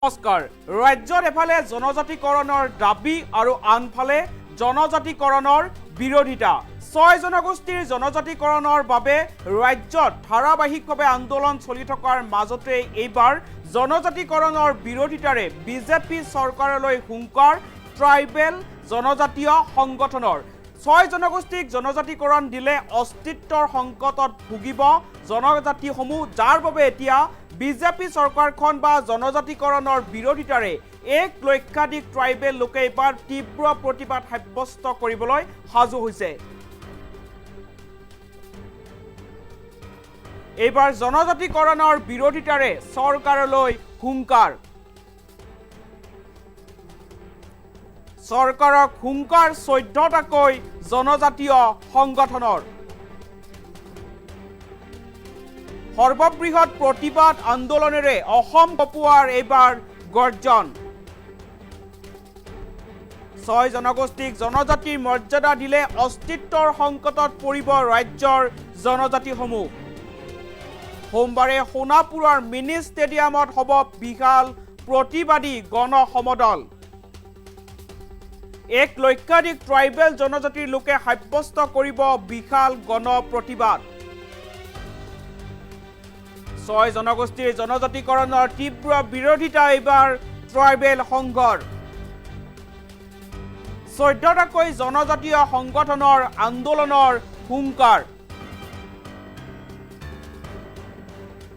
নমস্কাৰ ৰাজ্যত এফালে জনজাতিকৰণৰ দাবী আৰু আনফালে জনজাতিকৰণৰ বিৰোধিতা ৬ জনগোষ্ঠীৰ জনজাতিকৰণৰ বাবে ৰাজ্যত ধাৰাবাহিকভাৱে আন্দোলন চলি থকাৰ মাজতে এইবাৰ জনজাতিকৰণৰ বিৰোধিতাৰে বিজেপি চৰকাৰলৈ হুংকাৰ ট্ৰাইবেল জনজাতীয় সংগঠনৰ ৬ জনগোষ্ঠীক জনজাতিকৰণ দিলে অস্তিত্বৰ সংকটত ভুগিব জনজাতিসমূহ যাৰ বাবে এতিয়া বিজেপি চৰকাৰখন বা জনজাতিকৰণৰ বিৰোধিতাৰে ১ লক্ষাধিক ট্ৰাইবেল লোকে এইবাৰ তীব্ৰ প্ৰতিবাদ সাব্যস্ত কৰিবলৈ সাজু হৈছে। এইবাৰ জনজাতিকৰণৰ বিৰোধিতাৰে চৰকাৰলৈ হুংকাৰ। চৰকাৰক হুংকাৰ ১৪টাকৈ জনজাতীয় সংগঠনৰ। সৰ্ববৃহৎ প্ৰতিবাদ আন্দোলনেৰে অসম কঁপোৱাৰ এইবাৰ গৰ্জন। ৬ জনগোষ্ঠীক জনজাতিৰ মৰ্যাদা দিলে অস্তিত্বৰ সংকটত পৰিব ৰাজ্যৰ জনজাতিসমূহ। সোমবাৰে সোণাপুৰৰ মিনি ষ্টেডিয়ামত হ'ব বিশাল প্ৰতিবাদী গণ সমদল। ১ লক্ষাধিক ট্ৰাইবেল জনজাতিৰ লোকে সাব্যস্ত কৰিব বিশাল গণ প্ৰতিবাদ। ৬ জনগোষ্ঠীৰ জনজাতিকৰণৰ তীব্ৰ বিৰোধিতা এইবাৰ ট্ৰাইবেল সংঘৰ। ১৪টাকৈ জনজাতীয় সংগঠনৰ আন্দোলনৰ হুংকাৰ।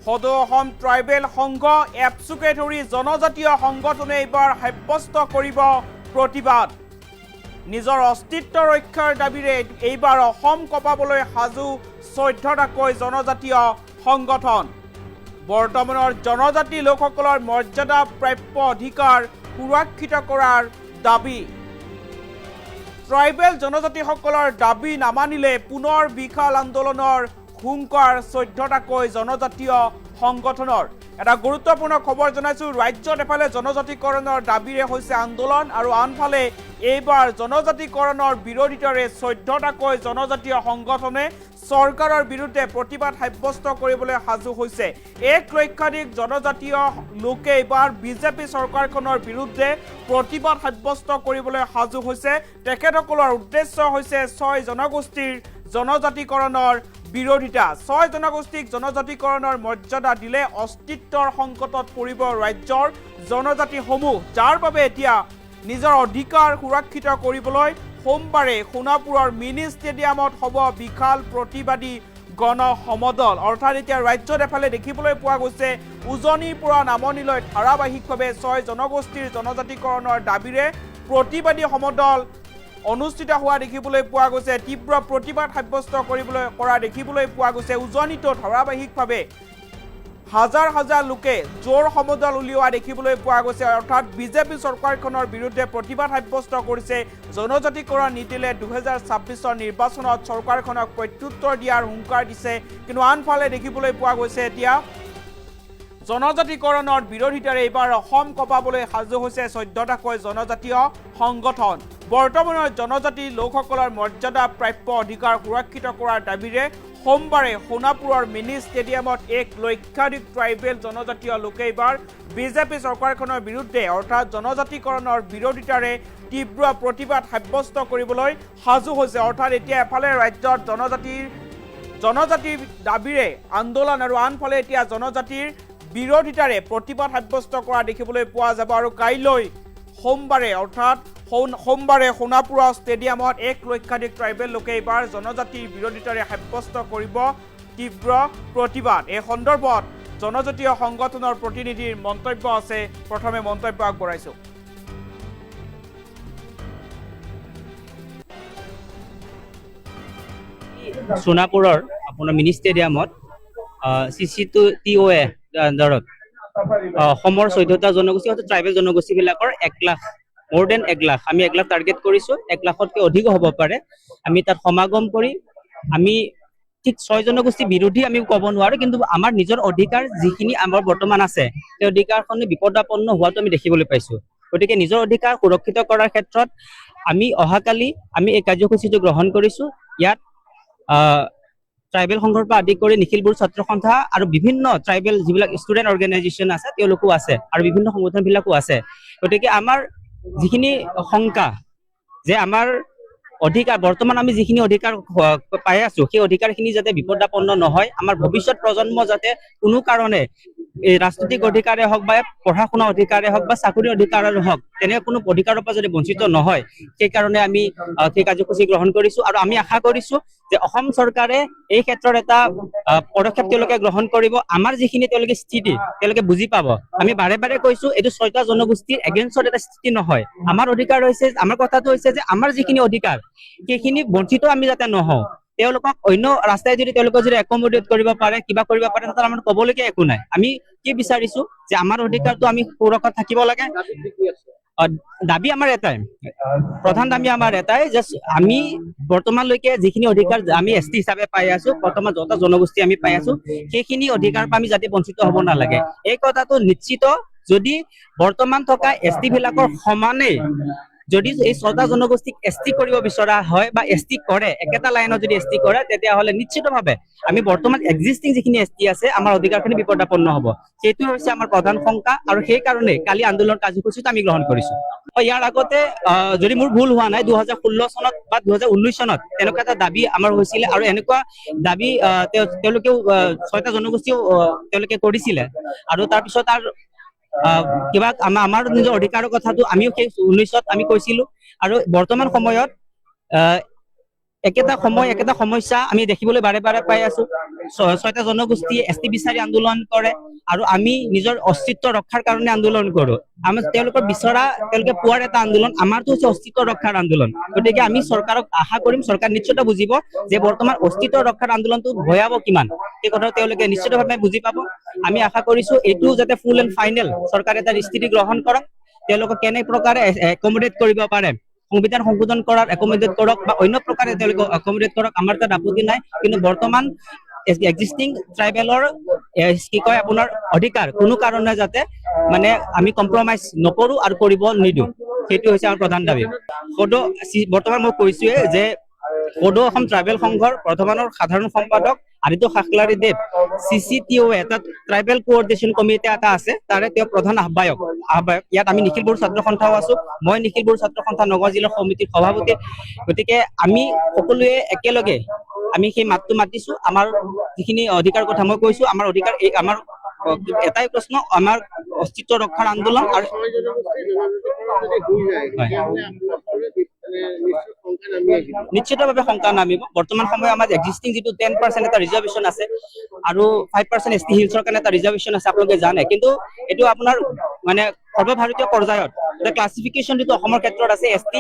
সদৌ অসম ট্ৰাইবেল সংঘ এপছুকে ধৰি জনজাতীয় সংগঠনে এইবাৰ সাব্যস্ত কৰিব প্ৰতিবাদ। নিজৰ অস্তিত্ব ৰক্ষাৰ দাবীৰে এইবাৰ অসম কঁপাবলৈ সাজু ১৪টাকৈ জনজাতীয় সংগঠন। বৰ্তমানৰ জনজাতি লোকসকলৰ মৰ্যাদা প্ৰাপ্য অধিকাৰ সুৰক্ষিত কৰাৰ দাবী। ট্ৰাইবেল জনজাতিসকলৰ দাবী নামানিলে পুনৰ বিশাল আন্দোলনৰ হুংকাৰ ১৪টাকৈ জনজাতীয় সংগঠনৰ। এটা গুৰুত্বপূৰ্ণ খবৰ জনাইছোঁ, ৰাজ্যত এফালে জনজাতিকৰণৰ দাবীৰে হৈছে আন্দোলন আৰু আনফালে এইবাৰ জনজাতিকৰণৰ বিৰোধিতাৰে ১৪টাকৈ জনজাতীয় সংগঠনে চৰকাৰৰ বিৰুদ্ধে প্ৰতিবাদ সাব্যস্ত কৰিবলৈ সাজু হৈছে। ১ লক্ষাধিক জনজাতীয় লোকে এইবাৰ বিজেপি চৰকাৰখনৰ বিৰুদ্ধে প্ৰতিবাদ সাব্যস্ত কৰিবলৈ সাজু হৈছে। তেখেতসকলৰ উদ্দেশ্য হৈছে ৬ জনগোষ্ঠীৰ জনজাতিকৰণৰ বিৰোধিতা। ৬ জনগোষ্ঠীক জনজাতিকৰণৰ মৰ্যাদা দিলে অস্তিত্বৰ সংকটত পৰিব ৰাজ্যৰ জনজাতিসমূহ, যাৰ বাবে এতিয়া নিজৰ অধিকাৰ সুৰক্ষিত কৰিবলৈ সোমবাৰে সোণাপুৰৰ মিনি ষ্টেডিয়ামত হ'ব বিশাল প্ৰতিবাদী গণ সমদল। অৰ্থাৎ এতিয়া ৰাজ্যত এফালে দেখিবলৈ পোৱা গৈছে উজনিৰ পৰা নামনিলৈ ধাৰাবাহিকভাৱে ৬ জনগোষ্ঠীৰ জনজাতিকৰণৰ দাবীৰে প্ৰতিবাদী সমদল অনুষ্ঠিত হোৱা দেখিবলৈ পোৱা গৈছে। তীব্ৰ প্ৰতিবাদ সাব্যস্ত কৰা দেখিবলৈ পোৱা গৈছে। উজনিতো ধাৰাবাহিকভাৱে হাজাৰ হাজাৰ লোকে জোৰ সমদল উলিওৱা দেখিবলৈ পোৱা গৈছে। অৰ্থাৎ বিজেপি চৰকাৰখনৰ বিৰুদ্ধে প্ৰতিবাদ সাব্যস্ত কৰিছে। জনজাতিকৰণ নিদিলে ২০২৬ৰ নিৰ্বাচনত চৰকাৰখনক প্ৰত্যুত্তৰ দিয়াৰ হুংকাৰ দিছে। কিন্তু আনফালে দেখিবলৈ পোৱা গৈছে এতিয়া জনজাতিকৰণৰ বিৰোধিতাৰে এইবাৰ অসম কঁপাবলৈ সাজু হৈছে ১৪টাকৈ জনজাতীয় সংগঠন। বৰ্তমানৰ জনজাতি লোকসকলৰ মৰ্যাদা প্ৰাপ্য অধিকাৰ সুৰক্ষিত কৰাৰ দাবীৰে সোমবাৰে সোণাপুৰৰ মিনি ষ্টেডিয়ামত ১ লক্ষাধিক ট্ৰাইবেল জনজাতীয় লোকে এইবাৰ বিজেপি চৰকাৰখনৰ বিৰুদ্ধে অৰ্থাৎ জনজাতিকৰণৰ বিৰোধিতাৰে তীব্ৰ প্ৰতিবাদ সাব্যস্ত কৰিবলৈ সাজু হৈছে। অৰ্থাৎ এতিয়া এফালে ৰাজ্যত জনজাতিৰ দাবীৰে আন্দোলন আৰু আনফালে এতিয়া জনজাতিৰ বিৰোধিতাৰে প্ৰতিবাদ সাব্যস্ত কৰা দেখিবলৈ পোৱা যাব। আৰু কাইলৈ সোমবাৰে অৰ্থাৎ সোমবাৰে সোণাপুৰৰ ষ্টেডিয়ামত ১ লক্ষাধিক ট্ৰাইবেল লোকে এইবাৰ জনজাতিৰ বিৰোধিতাৰে সাব্যস্ত কৰিব তীব্ৰ প্ৰতিবাদ। এই সন্দৰ্ভত জনজাতীয় সংগঠনৰ প্ৰতিনিধিৰ মন্তব্য আছে, প্ৰথমে মন্তব্য আগবঢ়াইছোঁ। সোণাপুৰৰ আপোনাৰ মিনি ষ্টেডিয়ামত CC2TOA আণ্ডাৰত অসমৰ ১৪টা জনগোষ্ঠী অৰ্থাৎ ট্ৰাইবেল জনগোষ্ঠীবিলাকৰ ১ লাখ মোৰ দেন ১ লাখ আমি ১ লাখ টাৰ্গেট কৰিছোঁ। ১ লাখতকৈ অধিক হ'ব পাৰে। আমি তাত সমাগম কৰি আমি ঠিক ৬ জনগোষ্ঠী বিৰোধী আমি ক'ব নোৱাৰোঁ, কিন্তু আমাৰ নিজৰ অধিকাৰ যিখিনি আমাৰ বৰ্তমান আছে সেই অধিকাৰখনে বিপদাপন্ন হোৱাটো আমি দেখিবলৈ পাইছোঁ। গতিকে নিজৰ অধিকাৰ সুৰক্ষিত কৰাৰ ক্ষেত্ৰত আমি অহাকালি এই কাৰ্যসূচীটো গ্ৰহণ কৰিছোঁ। ইয়াত ৬ জনগোষ্ঠীৰ জনগোষ্ঠীবিলাকৰ ১ লাখ মোৰ দেন ১ লাখ আমি ১ লাখ টাৰ্গেট কৰিছোঁ। ১ লাখতকৈ অধিক হ'ব পাৰে। আমি তাত সমাগম কৰি আমি ঠিক ৬ জনগোষ্ঠী বিৰোধী আমি ক'ব নোৱাৰোঁ, কিন্তু আমাৰ নিজৰ অধিকাৰ যিখিনি আমাৰ বৰ্তমান আছে সেই অধিকাৰখনে বিপদাপন্ন হোৱাটো আমি দেখিবলৈ পাইছোঁ। গতিকে নিজৰ অধিকাৰ সুৰক্ষিত কৰাৰ ক্ষেত্ৰত আমি অহাকালি ট্ৰাইবেল সংঘৰ পৰা আদি কৰি নিখিল বড়ো ছাত্ৰ সন্থা আৰু বিভিন্ন ট্ৰাইবেল যিবিলাক ষ্টুডেণ্ট অৰ্গেনাইজেশ্যন আছে তেওঁলোকো আছে আৰু বিভিন্ন সংগঠনবিলাকো আছে। গতিকে আমাৰ যিখিনি শংকা যে আমাৰ অধিকাৰ বৰ্তমান আমি যিখিনি অধিকাৰ পাই আছো সেই অধিকাৰখিনি যাতে বিপদাপন্ন নহয়, আমাৰ ভৱিষ্যত প্ৰজন্ম যাতে কোনো কাৰণে এই ৰাজনৈতিক অধিকাৰে হওক বা পঢ়া শুনা অধিকাৰে হওক বা চাকৰিৰ অধিকাৰে হওক তেনে কোনো অধিকাৰৰ পৰা যদি বঞ্চিত নহয়, সেইকাৰণে আমি সেই কাৰ্যসূচী গ্ৰহণ কৰিছো। আৰু আমি আশা কৰিছো যে অসম চৰকাৰে এই ক্ষেত্ৰত এটা পদক্ষেপ তেওঁলোকে গ্ৰহণ কৰিব। আমাৰ যিখিনি তেওঁলোকে স্থিতি তেওঁলোকে বুজি পাব। আমি বাৰে বাৰে কৈছো এইটো 6টা জনগোষ্ঠীৰ এগেইনষ্টত এটা স্থিতি নহয়। আমাৰ অধিকাৰ হৈছে, আমাৰ কথাটো হৈছে যে আমাৰ যিখিনি অধিকাৰ সেইখিনি বঞ্চিত আমি যাতে নহওঁ। তেওঁলোকক অন্য ৰাস্তাই যদি তেওঁলোকক যদি একমোডেট কৰিব পাৰে, কিবা কৰিব পাৰে, তাত আমাৰ ক'বলগীয়া একো নাই। আমি কি বিচাৰিছো যে আমাৰ অধিকাৰটো আমি সুৰক্ষাত থাকিব লাগে। দাবী আমাৰ এটাই, প্ৰধান দাবী আমাৰ এটাই যে আমি বৰ্তমানলৈকে যিখিনি অধিকাৰ আমি ST হিচাপে পাই আছো, বৰ্তমান য'টা জনগোষ্ঠী আমি পাই আছো, সেইখিনি অধিকাৰ পৰা আমি যাতে বঞ্চিত হ'ব নালাগে। এই কথাটো নিশ্চিত যদি বৰ্তমান থকা ST বিলাকৰ সমানে যদি এই 6টা জনগোষ্ঠীক ST কৰিব বিচৰা হয় বা ST কৰে, একেটা লাইনত যদি ST কৰে, তেতিয়াহ'লে নিশ্চিতভাৱে আমি বৰ্তমান এক্সিষ্টিং যিখিনি ST আছে আমাৰ অধিকাৰখিনি বিপদাপন্ন হ'ব। সেইটো হৈছে আমাৰ প্ৰধান শংকা আৰু সেইকাৰণে কালি আন্দোলন কাৰ্যসূচীটো আমি গ্ৰহণ কৰিছো। ইয়াৰ আগতে যদি মোৰ ভুল হোৱা নাই 2016 চনত বা 2019 চনত এনেকুৱা এটা দাবী আমাৰ হৈছিলে আৰু এনেকুৱা দাবী তেওঁলোকেও 6টা জনগোষ্ঠীও তেওঁলোকে কৰিছিলে। আৰু তাৰপিছত আৰু কিবা আমাৰ নিজৰ অধিকাৰৰ কথাটো আমিও সেই 19ত আমি কৈছিলো। আৰু বৰ্তমান সময়ত একেটা সমস্যা আমি দেখিবলৈ বাৰে বাৰে পাই আছো। 6টা জনগোষ্ঠীয়ে ST বিচাৰি আন্দোলন কৰে আৰু আমি নিজৰ অস্তিত্ব ৰক্ষাৰ কাৰণে আন্দোলন কৰো। আমাৰ তেওঁলোকৰ বিচৰা তেওঁলোকে পোৱাৰ এটা আন্দোলন, আমাৰতো হৈছে অস্তিত্ব ৰক্ষাৰ আন্দোলন। গতিকে আমি চৰকাৰক আশা কৰিম চৰকাৰ নিশ্চিত বুজিব যে বৰ্তমান অস্তিত্ব ৰক্ষাৰ আন্দোলনটো ভয়াৱহ কিমান, সেই কথা তেওঁলোকে নিশ্চিতভাৱে বুজি পাব। আমি আশা কৰিছো এইটো যাতে ফুল এণ্ড ফাইনেল চৰকাৰে এটা স্থিতি গ্ৰহণ কৰক। তেওঁলোকক কেনে প্ৰকাৰে একমোডেট কৰিব পাৰে, সংবিধান সংশোধন কৰাৰ একমোডেট কৰক বা অন্য প্ৰকাৰে তেওঁলোকক একমোডেট কৰক, আমাৰ তাত আপত্তি নাই। কিন্তু বৰ্তমান এক্সিষ্টিং ট্ৰাইবেলৰ কি কয় আপোনাৰ অধিকাৰ কোনো কাৰণে যাতে মানে আমি কম্প্ৰমাইজ নকৰো আৰু কৰিব নিদিওঁ, সেইটো হৈছে আমাৰ প্ৰধান দাবী। বৰ্তমান মই কৈছোৱে যে সদৌ অসম ট্ৰাইবেল সংঘৰ বৰ্তমানৰ সাধাৰণ সম্পাদক আদিত্য খাখলাৰীদেৱ, CCTO এটা ট্ৰাইবেল কোঅৰ্ডিনেশ্যন কমিটি এটা আছে, তাৰে তেওঁ প্ৰধান আহ্বায়ক। ইয়াত আমি নিখিল বড়ো ছাত্ৰ সন্থাও আছো, মই নিখিল বড়ো ছাত্ৰ সন্থা নগাঁও জিলা সমিতিৰ সভাপতি। গতিকে আমি সকলোৱে একেলগে আমি সেই মাতটো মাতিছো। আমাৰ যিখিনি অধিকাৰ কথা মই কৈছো, আমাৰ অধিকাৰ আমাৰ এটাই প্ৰশ্ন, আমাৰ অস্তিত্ব ৰক্ষাৰ আন্দোলন। আৰু নিশ্চিতভাৱে শংকা নামিব। বৰ্তমান সময়ত আমাৰ এক্সিষ্টিং যিটো 10% এটা ৰিজাৰ্ভেশ্যন আছে আৰু 5% ST হিলছৰ কাৰণে এটা ৰিজাৰ্ভেশ্যন আছে, আপোনালোকে জানে। কিন্তু এইটো আপোনাৰ মানে সৰ্বভাৰতীয় পৰ্যায়ত এটা ক্লাছিফিকেশ্যন যিটো অসমৰ ক্ষেত্ৰত আছে ST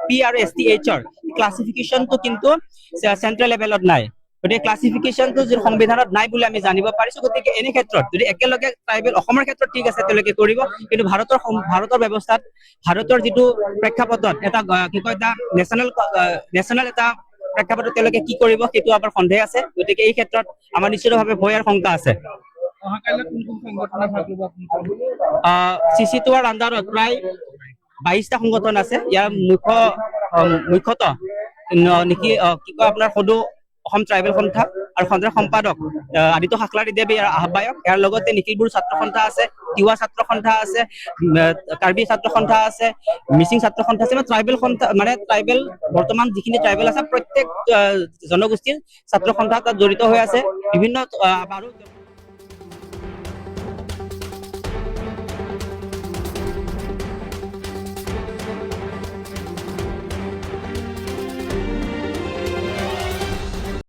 P আৰু ST Hৰ ক্লাছিফিকেশ্যনটো কিন্তু চেন্ট্ৰেল লেভেলত নাই। গতিকে ক্লাছিফিকেশ্যনটো যদি সংবিধানত নাই বুলি আমি জানিব পাৰিছো। গতিকে এনে ক্ষেত্ৰত যদি একেলগে ট্ৰাইবেল অসমৰ ক্ষেত্ৰত ঠিক আছে তেওঁলোকে কৰিব, কিন্তু ভাৰতৰ ব্যৱস্থাত ভাৰতৰ যিটো প্ৰেক্ষাপটত এটা কি কয় এটা নেশ্যনেল এটা প্ৰেক্ষাপটত তেওঁলোকে কি কৰিব সেইটো আমাৰ সন্দেহ আছে। গতিকে এই ক্ষেত্ৰত আমাৰ নিশ্চিতভাৱে ভয় আৰু শংকা আছে। CC2ৰ আণ্ডাৰত প্ৰায় 22টা সংগঠন আছে। ইয়াৰ মুখ্যতঃ নেকি কি কয় আপোনাৰ সদৌ অসম ট্ৰাইবেল সন্থা আৰু সন্থাৰ সম্পাদক আদিত্য খাখলাৰীদেৱ ইয়াৰ আহ্বায়ক। ইয়াৰ লগতে নিখিল বড়ো ছাত্ৰ সন্থা আছে, তিৱা ছাত্ৰ সন্থা আছে, কাৰ্বি ছাত্ৰ সন্থা আছে, মিচিং ছাত্ৰ সন্থা আছে। ট্ৰাইবেল সন্থা মানে ট্ৰাইবেল বৰ্তমান যিখিনি ট্ৰাইবেল আছে প্ৰত্যেক জনগোষ্ঠীৰ ছাত্ৰ সন্থা তাত জড়িত হৈ আছে। বিভিন্ন